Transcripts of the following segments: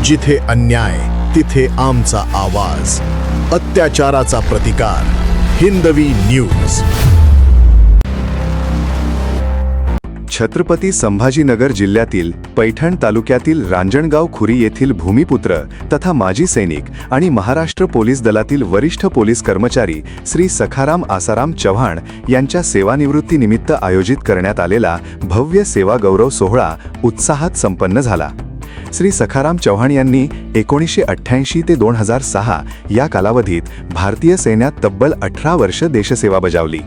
जिथे अन्याय तिथे आमचा आवाज, अत्याचाराचा प्रतिकार. हिंदवी न्यूज. छत्रपती संभाजीनगर जिल्ह्यातील पैठण तालुक्यातील रांजणगाव खुरी येथील भूमिपुत्र तथा माजी सैनिक आणि महाराष्ट्र पोलीस दलातील वरिष्ठ पोलीस कर्मचारी श्री सखाराम आसाराम चव्हाण यांच्या सेवानिवृत्तीनिमित्त आयोजित करण्यात आलेला भव्य सेवा गौरव सोहळा उत्साहात संपन्न झाला. श्री सखाराम चव्हाण यांनी 1988 ते 2006 या कालावधीत भारतीय सैन्यात तब्बल 18 वर्ष देशसेवा बजावली.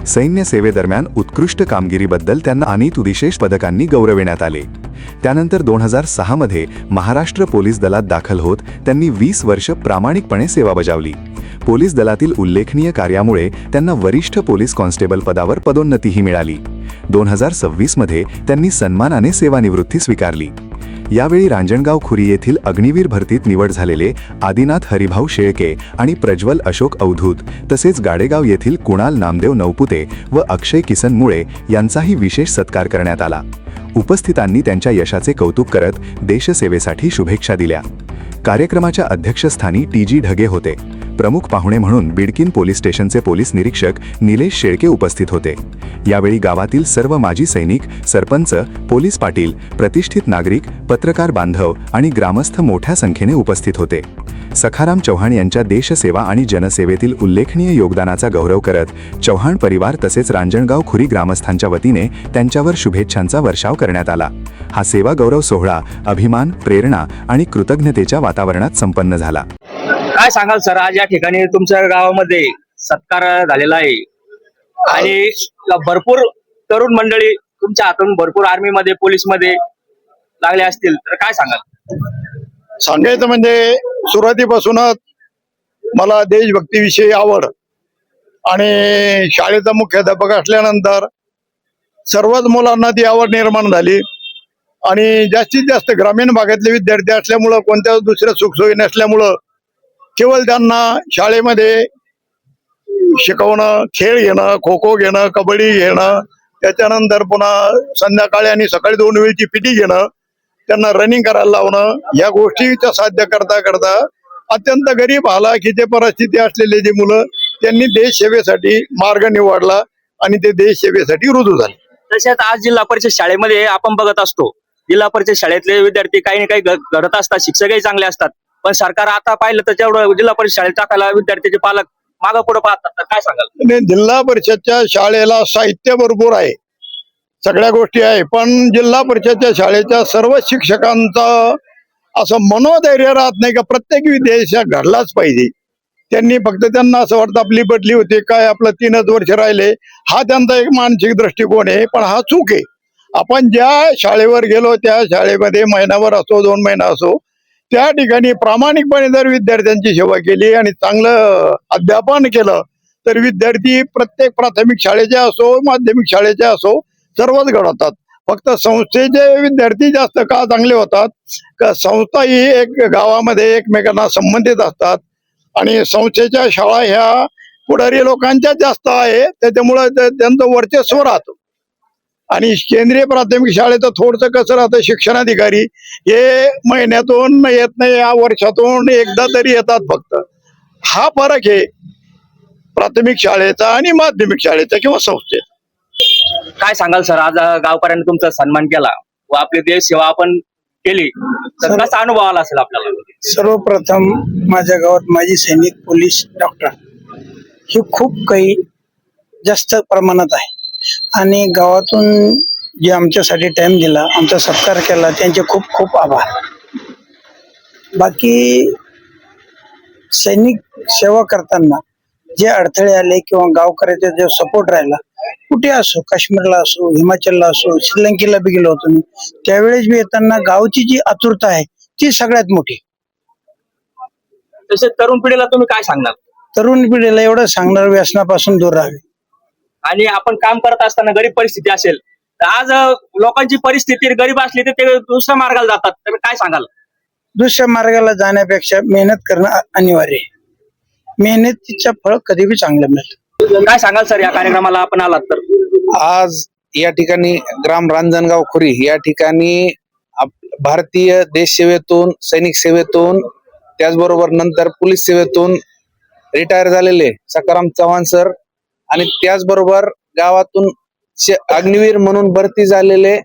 सैन्य सेवेदरम्यान उत्कृष्ट कामगिरीबद्दल त्यांना अनेक विशेष पदकांनी गौरविण्यात आले. त्यानंतर 2006 मध्ये महाराष्ट्र पोलीस दलात दाखल होत त्यांनी 20 वर्ष प्रामाणिकपणे सेवा बजावली. पोलीस दलातील उल्लेखनीय कार्यामुळे त्यांना वरिष्ठ पोलीस कॉन्स्टेबल पदावर पदोन्नतीही मिळाली. 2026 मध्ये त्यांनी सन्मानाने सेवानिवृत्ती स्वीकारली. यावेळी रांजणगाव खुरी येथील अग्निवीर भरतीत निवड झालेले आदिनाथ हरिभाऊ शेळके आणि प्रज्वल अशोक अवधूत तसेच गाडेगाव येथील कुणाल नामदेव नवपुते व अक्षय किसन मुळे यांचाही विशेष सत्कार करण्यात आला. उपस्थितांनी त्यांच्या यशाचे कौतुक करत देशसेवेसाठी शुभेच्छा दिल्या. कार्यक्रमाच्या अध्यक्षस्थानी TG ढगे होते. प्रमुख पाहुणे म्हणून बिडकीन पोलीस स्टेशनचे पोलीस निरीक्षक निलेश शेळके उपस्थित होते. यावेळी गावातील सर्व माजी सैनिक, सरपंच, पोलीस पाटील, प्रतिष्ठित नागरिक, पत्रकार बांधव आणि ग्रामस्थ मोठ्या संख्येने उपस्थित होते. सखाराम चव्हाण यांच्या देशसेवा आणि जनसेवेतील उल्लेखनीय योगदानाचा गौरव करत चव्हाण परिवार तसेच रांजणगाव खुरी ग्रामस्थांच्या वतीने त्यांच्यावर शुभेच्छांचा वर्षाव करण्यात आला. हा सेवा गौरव सोहळा अभिमान, प्रेरणा आणि कृतज्ञतेच्या वातावरणात संपन्न झाला. काय सांगाल सर, आज या ठिकाणी तुमच्या गावामध्ये सत्कार झालेला आहे आणि भरपूर तरुण मंडळी तुमच्या हातून भरपूर आर्मीमध्ये, पोलीसमध्ये लागले असतील, तर काय सांगाल? सांगायचं म्हणजे सुरुवातीपासूनच मला देशभक्तीविषयी आवड आणि शाळेचा मुख्याध्यापक असल्यानंतर सर्वच मुलांना ती आवड निर्माण झाली आणि जास्तीत जास्त ग्रामीण भागातले विद्यार्थी असल्यामुळं, कोणत्या दुसऱ्या सुखसोयी नसल्यामुळं केवळ त्यांना शाळेमध्ये शिकवणं, खेळ घेणं, खो खो घेणं, कबड्डी घेणं, त्याच्यानंतर पुन्हा संध्याकाळी आणि सकाळी 2 वेळची पीटी घेणं, त्यांना रनिंग करायला लावणं, या गोष्टीच्या साध्य करता करता अत्यंत गरीब हालाखीची परिस्थिती असलेले जे मुलं त्यांनी देश सेवेसाठी मार्ग निवडला आणि ते देश सेवेसाठी रुजू झाले. तसेच आज जिल्हा परिषद शाळेमध्ये आपण बघत असतो, जिल्हा परिषद शाळेतले विद्यार्थी काही ना काही घडत असतात, शिक्षकही चांगले असतात, पण सरकार आता पाहिलं तर तेवढं जिल्हा परिषद शाळेत टाकायला विद्यार्थ्याचे पालक मागं पुढे पाहतात, तर काय सांगाल? जिल्हा परिषदच्या शाळेला साहित्य भरपूर आहे, सगळ्या गोष्टी आहे, पण जिल्हा परिषदच्या शाळेच्या सर्व शिक्षकांचं असं मनोधैर्य राहत नाही का प्रत्येक विद्यार्थी घडलाच पाहिजे. त्यांनी फक्त त्यांना असं वाटतं आपली बदली होते काय, आपलं 3च वर्ष राहिले, हा त्यांचा एक मानसिक दृष्टिकोन आहे. पण हा चूक आहे. आपण ज्या शाळेवर गेलो त्या शाळेमध्ये महिनाभर असो, 2 महिना असो, त्या ठिकाणी प्रामाणिकपणे जर विद्यार्थ्यांची सेवा केली आणि चांगलं अध्यापन केलं तर विद्यार्थी प्रत्येक प्राथमिक शाळेचे असो, माध्यमिक शाळेचे असो, सर्वच घडवतात. फक्त संस्थेचे विद्यार्थी जास्त का चांगले होतात का, संस्था ही एक गावामध्ये एकमेकांना संबंधित असतात आणि संस्थेच्या शाळा ह्या पुढारी लोकांच्या जास्त आहे, त्याच्यामुळे त्यांचं वर्चस्व राहतं. आणि केंद्रीय प्राथमिक शाळेचं थोडंसं कसं राहतं, शिक्षणाधिकारी हे महिन्यातून येत नाही, या वर्षातून एकदा तरी येतात फक्त. हा फरक आहे प्राथमिक शाळेचा आणि माध्यमिक शाळेचा किंवा संस्थेचा. काय सांगाल सर, आज गावकऱ्यांनी तुमचा सन्मान केला व आपली देश सेवा आपण केली, तर कसा अनुभव आला असेल आपल्याला? सर्वप्रथम माझ्या गावात माजी सैनिक, पोलीस, डॉक्टर हे खूप काही जास्त प्रमाणात आहे आणि गावातून जे आमच्यासाठी टाइम दिला, आमचा सत्कार केला, त्यांचे खूप खूप आभार. बाकी सैनिक सेवा करताना जे अडथळे आले किंवा गावकऱ्याचा जो सपोर्ट राहिला, कुठे असो, काश्मीरला असो, हिमाचलला असो, श्रीलंकेला बी गेलो होतो मी, त्यावेळेस बी येताना गावची जी आतुरता आहे ती सगळ्यात मोठी. तसेच तरुण पिढीला तुम्ही काय सांगणार? तरुण पिढीला एवढं सांगणार, व्यसनापासून दूर राहावे. आणि आपण काम करत असताना गरीब परिस्थिती असेल तर आज लोकांची परिस्थिती गरीब असली तर ते दुसऱ्या मार्गाला जातात, तर काय सांगाल? दुसऱ्या मार्गाला जाण्यापेक्षा मेहनत करणं अनिवार्य आहे. मेहनतीचं फळ कधी बी चांगलं मिळतं. काय सांगाल सर, या कार्यक्रमाला आपण आलात तर? आज या ठिकाणी ग्राम रांजणगाव खुरी या ठिकाणी भारतीय देश सेवेतून, सैनिक सेवेतून, त्याचबरोबर नंतर पोलीस सेवेतून रिटायर झालेले सखाराम चव्हाण सर आणि त्याचबरोबर गावातून अग्निवीर म्हणून भरती झालेले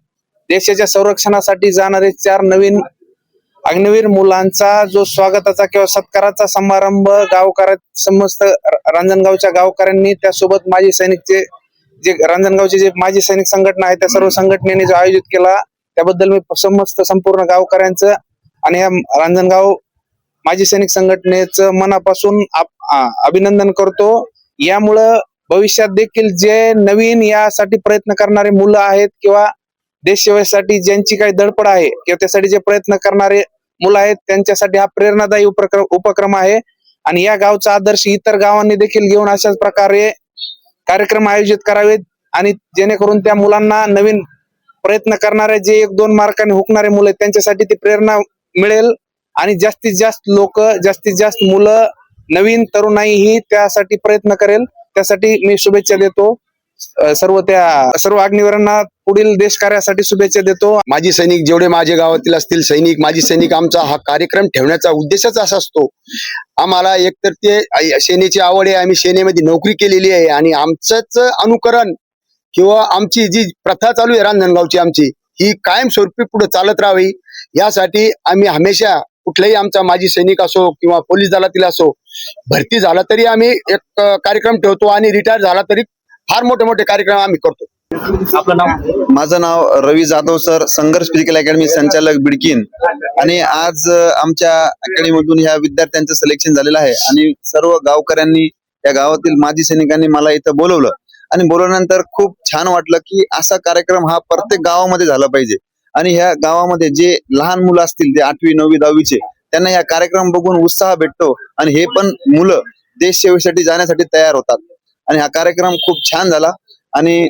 देशाच्या संरक्षणासाठी जाणारे 4 नवीन अग्निवीर मुलांचा जो स्वागताचा किंवा सत्काराचा समारंभ समस्त रांजणगावच्या गावकऱ्यांनी, त्यासोबत माजी सैनिकचे जे रांजणगावचे जे माजी सैनिक संघटना आहे त्या सर्व संघटनेने जो आयोजित केला त्याबद्दल मी संपूर्ण गावकऱ्यांचं आणि या रांजणगाव माजी सैनिक संघटनेचं मनापासून अभिनंदन करतो. यामुळं भविष्यात देखील जे नवीन यासाठी प्रयत्न करणारे मुलं आहेत किंवा देश सेवेसाठी ज्यांची काही धडपड आहे किंवा त्यासाठी जे प्रयत्न करणारे मुलं आहेत त्यांच्यासाठी हा प्रेरणादायी उपक्रम आहे आणि या गावचा आदर्श इतर गावांनी देखील घेऊन अशाच प्रकारे कार्यक्रम आयोजित करावेत आणि जेणेकरून त्या मुलांना नवीन प्रयत्न करणारे जे 1-2 मार्काने हुकणारे मुलं आहेत त्यांच्यासाठी ती प्रेरणा मिळेल आणि जास्तीत जास्त लोक, जास्तीत जास्त मुलं, नवीन तरुणाई ही त्यासाठी प्रयत्न करेल. त्यासाठी मी शुभेच्छा देतो. सर्व अग्निवीरांना पुढील देश कार्यासाठी शुभेच्छा देतो. माजी सैनिक जेवढे माझ्या गावातील असतील सैनिक, माजी सैनिक, आमचा हा कार्यक्रम ठेवण्याचा उद्देशच असा असतो. आम्हाला एकतर ते सेनेची आवड आहे, आम्ही सेनेमध्ये नोकरी केलेली आहे आणि आमचंच अनुकरण किंवा आमची जी प्रथा चालू आहे रांजणगावची आमची ही कायमस्वरूपी पुढे चालत राहावी यासाठी आम्ही हमेशा कुठलाही आमचा माजी सैनिक असो किंवा पोलीस दलातील असो भरती झाला तरी आम्ही एक कार्यक्रम ठेवतो आणि रिटायर झाला तरी फार मोठे कार्यक्रम आम्ही करतो. आपलं नाव? माझं नाव रवी जाधव सर, संघर्ष फिजिकल अकॅडमी संचालक बिडकीन. आणि आज आमच्या अकॅडमीमधून ह्या विद्यार्थ्यांचं सिलेक्शन झालेलं आहे आणि सर्व गावकऱ्यांनी, या गावातील माजी सैनिकांनी मला इथं बोलवलं आणि बोलवल्यानंतर खूप छान वाटलं की असा कार्यक्रम हा प्रत्येक गावामध्ये झाला पाहिजे आणि ह्या गावामध्ये जे लहान मुलं असतील ते 8वी 9वी 10वीचे त्यांना ह्या कार्यक्रम बघून उत्साह भेटतो आणि हे पण मुलं देश सेवेसाठी जाण्यासाठी तयार होतात आणि हा कार्यक्रम खूप छान झाला आणि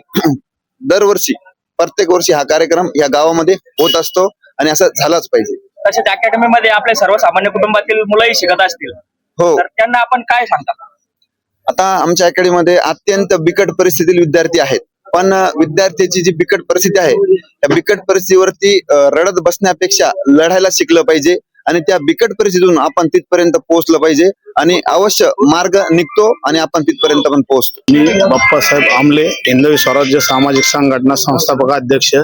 दरवर्षी प्रत्येक वर्षी हा कार्यक्रम या गावामध्ये होत असतो आणि असं झालाच पाहिजे. तसेच अकॅडमीमध्ये आपले सर्वसामान्य कुटुंबातील मुलंही शिकत असतील, हो. तर त्यांना आपण काय सांगता? आता आमच्या अकॅडमीमध्ये अत्यंत बिकट परिस्थितीतील विद्यार्थी आहेत, पण विद्यार्थ्याची जी बिकट परिस्थिती आहे त्या बिकट परिस्थितीवरती रडत बसण्यापेक्षा लढायला शिकलं पाहिजे आणि त्या बिकट परिस्थितीतून आपण तिथपर्यंत पोहोचलं पाहिजे आणि अवश्य मार्ग निघतो आणि आपण तिथपर्यंत पण पोहोचतो. मी बाप्पासाहेब आमले, हिंदवी स्वराज्य सामाजिक संघटना संस्थापक अध्यक्ष.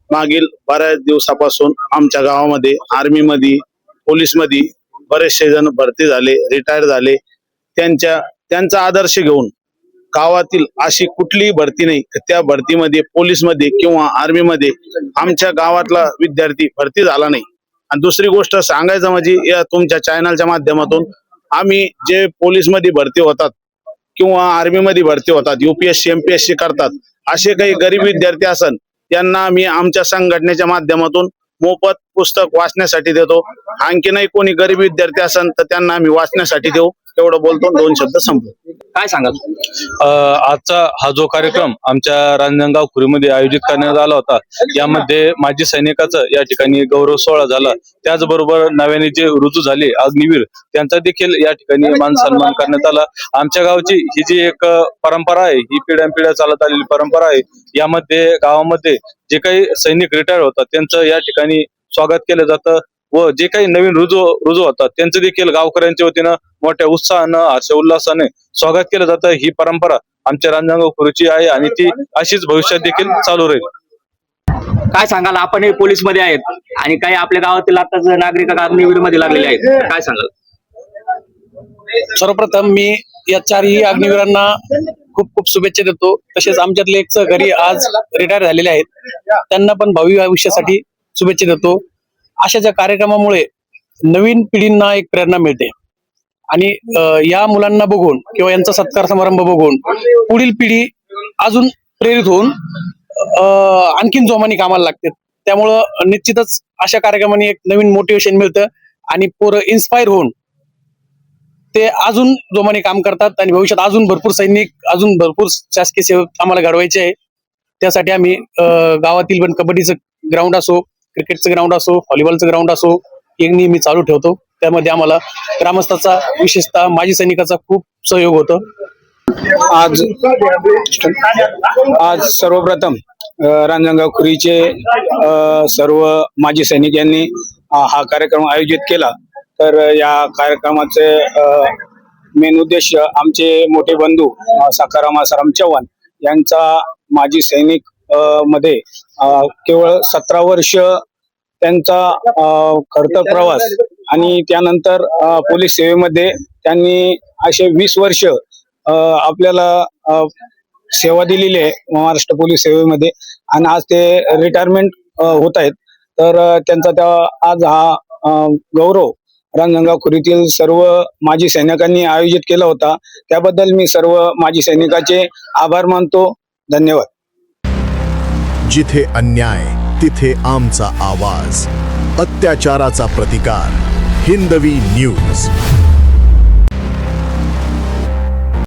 मागील बऱ्याच दिवसापासून आमच्या गावामध्ये आर्मीमध्ये, पोलीसमध्ये बरेचसे जण भरती झाले, रिटायर झाले. त्यांचा आदर्श घेऊन गावातील अशी कुठलीही भरती नाही त्या भरतीमध्ये, पोलीसमध्ये किंवा आर्मीमध्ये आमच्या गावातला विद्यार्थी भरती झाला नाही. आणि दुसरी गोष्ट सांगायचं म्हणजे या तुमच्या चॅनलच्या माध्यमातून आम्ही जे पोलीसमध्ये भरती होतात किंवा आर्मीमध्ये भरती होतात, UPSC MPSC करतात, असे काही गरीब विद्यार्थी असन त्यांना आम्ही आमच्या संघटनेच्या माध्यमातून मोफत पुस्तक वाचण्यासाठी देतो. आणखीनही कोणी गरीब विद्यार्थी असन तर त्यांना आम्ही वाचण्यासाठी देऊ. एवढं बोलतो, 2 शब्द संपलो. काय सांगाल? आजचा हा जो कार्यक्रम आमच्या रांजणगाव खुरीमध्ये आयोजित करण्यात आला होता यामध्ये माजी सैनिकाचा या ठिकाणी गौरव सोहळा झाला. त्याचबरोबर नव्याने जे रुजू झाले अग्निवीर त्यांचा देखील या ठिकाणी मान सन्मान करण्यात आला. आमच्या गावची ही जी एक परंपरा आहे, ही पिढ्यानपिढ्या चालत आलेली परंपरा आहे. यामध्ये गावामध्ये जे काही सैनिक रिटायर होतात त्यांचं या ठिकाणी स्वागत केलं जातं व जे काही नवीन रुजू होतात त्यांचं देखील गावकऱ्यांच्या वतीनं मोठ्या उत्साहानं, हर्ष उल्हासाने स्वागत केलं जातं. ही परंपरा आमच्या रांजणगाव खुरीची आहे आणि ती अशीच भविष्यात देखील चालू राहील. काय सांगाल? आपणही पोलीस मध्ये आहेत आणि काही आपल्या गावातील आताच नागरिक अग्निवीर मध्ये लागलेले आहेत, काय सांगाल? सर्वप्रथम मी या 4ही अग्निवीरांना खूप खूप शुभेच्छा देतो. तसेच आमच्यातले एक घरी आज रिटायर झालेले आहेत त्यांना पण भावी आयुष्यासाठी शुभेच्छा देतो. अशा ज्या कार्यक्रमामुळे नवीन पिढींना एक प्रेरणा मिळते आणि या मुलांना बघून किंवा यांचा सत्कार समारंभ बघून पुढील पिढी अजून प्रेरित होऊन आणखीन जोमाने कामाला लागते. त्यामुळं निश्चितच अशा कार्यक्रमाने एक नवीन मोटिवेशन मिळतं आणि पोरं इन्स्पायर होऊन ते अजून जोमाने काम करतात आणि भविष्यात अजून भरपूर सैनिक, अजून भरपूर शासकीय सेवक आम्हाला घडवायचे आहे. त्यासाठी आम्ही गावातील पण कबड्डीचं ग्राउंड असो, क्रिकेटचं ग्राउंड असो, व्हॉलीबॉलचं ग्राउंड असो, हे नेहमी चालू ठेवतो. त्यामध्ये आम्हाला ग्रामस्थाचा, विशेषतः माजी सैनिकाचा खूप सहयोग होतो. आज सर्वप्रथम रांजणगाव खुरीचे सर्व माजी सैनिक यांनी हा कार्यक्रम आयोजित केला. तर या कार्यक्रमाचे मेन उद्देश आमचे मोठे बंधू सखाराम आसाराम चव्हाण यांचा माजी सैनिक मध्ये केवळ 17 वर्ष त्यांचा खडतर प्रवास आणि त्यानंतर पोलीस सेवेमध्ये त्यांनी असे 20 वर्ष आपल्याला सेवा दिलेली आहे महाराष्ट्र पोलीस सेवेमध्ये आणि आज ते रिटायरमेंट होत आहेत. तर त्यांचा त्या आज हा गौरव रांजणगाव खुरीतील सर्व माजी सैनिकांनी आयोजित केला होता. त्याबद्दल मी सर्व माजी सैनिकांचे आभार मानतो. धन्यवाद. जिथे अन्याय तिथे आमचा आवाज. अत्याचाराचा प्रतिकार. हिंदवी न्यूज.